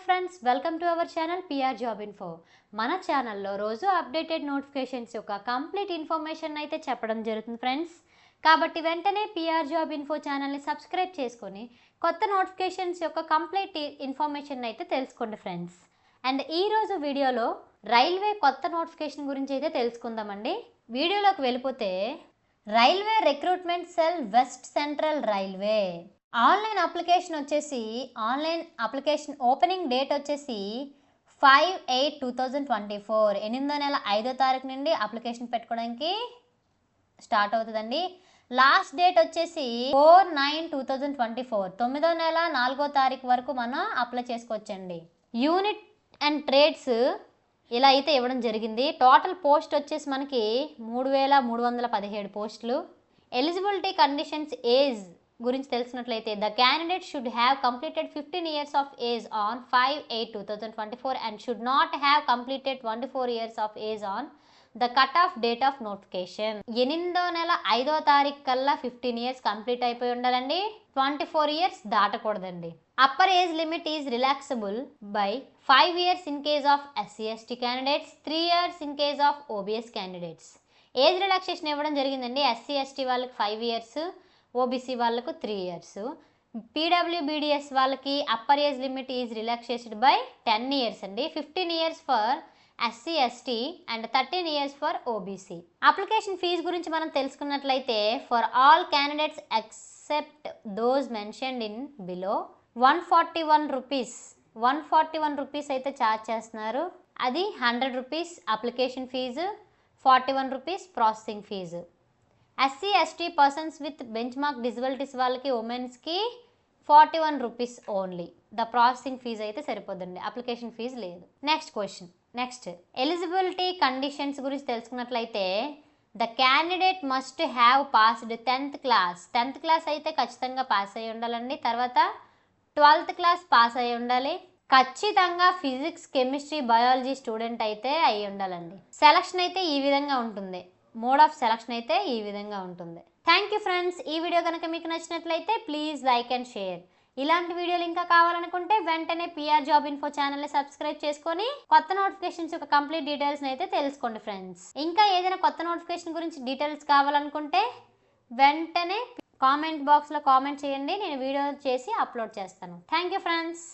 Friends, welcome to our channel PR job info. మన ఛానల్లో రోజు అప్డేటెడ్ నోటిఫికేషన్స్ యొక్క కంప్లీట్ ఇన్ఫర్మేషన్ అయితే చెప్పడం జరుగుతుంది ఫ్రెండ్స్. కాబట్టి వెంటనే పిఆర్ జాబ్ ఇన్ఫో ఛానల్ని సబ్స్క్రైబ్ చేసుకొని కొత్త నోటిఫికేషన్స్ యొక్క కంప్లీట్ ఇన్ఫర్మేషన్ అయితే తెలుసుకోండి ఫ్రెండ్స్. అండ్ ఈరోజు వీడియోలో రైల్వే కొత్త నోటిఫికేషన్ గురించి అయితే తెలుసుకుందామండి. వీడియోలోకి వెళ్ళిపోతే railway recruitment cell west central railway online application వచ్చేసి ఆన్లైన్ అప్లికేషన్ ఓపెనింగ్ డేట్ వచ్చేసి 5/8/2024 8వ నెల 5వ తారీఖు నుండి అప్లికేషన్ పెట్టుకోవడానికి స్టార్ట్ అవుతుందండి. లాస్ట్ డేట్ వచ్చేసి 4/9/2024 9వ నెల 4వ తారీఖు వరకు మనం అప్లై చేసుకోవచ్చండి. యూనిట్ అండ్ ట్రేడ్స్ ఇలా అయితే ఇవ్వడం జరిగింది. టోటల్ పోస్ట్ వచ్చేసి మనకి 3,317 పోస్టులు. ఎలిజిబిలిటీ కండిషన్స్ ఏజ్ గురించి తెలిసినట్లయితే the candidate should have completed 15 years of age on 5/8/2024 and should not have completed 24 years of age on the cut off date of notification. 8వ నెల 5వ తారీఖు కల్లా 15 years కంప్లీట్ అయిపోయి ఉండాలండి. 24 years దాటకూడదండి. Upper age limit is relaxable by 5 years in case of SC/ST candidates, 3 years in case of OBS candidates. Age relaxation ఇవ్వడం జరిగిందండి. SC/ST వాళ్ళకి 5 years, OBC వాళ్ళకు 3 years. PWBDS వాళ్ళకి upper age limit is relaxated by 10 years అండి. 15 years for SC/ST and 13 years for OBC. Application fee గురించి మనం తెలుసుకున్నట్లయితే for all candidates except those mentioned in below 141 rupees 141 rupees అయితే charge చేస్తున్నారు. అది 100 rupees application fee, 41 rupees processing fee. SC/ST persons with bench mark disabilities వాళ్ళకి ఉమెన్స్కి 41 rupees only. The processing fee అయితే సరిపోదండి, అప్లికేషన్ ఫీజు లేదు. నెక్స్ట్ ఎలిజిబిలిటీ కండిషన్స్ గురించి తెలుసుకున్నట్లయితే the candidate must have passed 10th class అయితే ఖచ్చితంగా పాస్ అయ్యి ఉండాలండి. తర్వాత 12th క్లాస్ పాస్ అయ్యి ఉండాలి. ఖచ్చితంగా ఫిజిక్స్, కెమిస్ట్రీ, బయాలజీ స్టూడెంట్ అయితే అయ్యి ఉండాలండి. సెలక్షన్ అయితే ఈ విధంగా ఉంటుంది. మోడ్ ఆఫ్ సెలక్షన్ అయితే ఈ విధంగా ఉంటుంది. Thank you friends. ఈ వీడియో కనుక మీకు నచ్చినట్లయితే ప్లీజ్ లైక్ అండ్ షేర్. ఇలాంటి వీడియోలు ఇంకా కావాలనుకుంటే వెంటనే పిఆర్ జాబ్ ఇన్ఫో ఛానల్ని సబ్స్క్రైబ్ చేసుకొని కొత్త నోటిఫికేషన్స్ యొక్క కంప్లీట్ డీటెయిల్స్ని అయితే తెలుసుకోండి ఫ్రెండ్స్. ఇంకా ఏదైనా కొత్త నోటిఫికేషన్ గురించి డీటెయిల్స్ కావాలనుకుంటే వెంటనే కామెంట్ బాక్స్లో కామెంట్ చేయండి, నేను వీడియో చేసి అప్లోడ్ చేస్తాను. Thank you friends.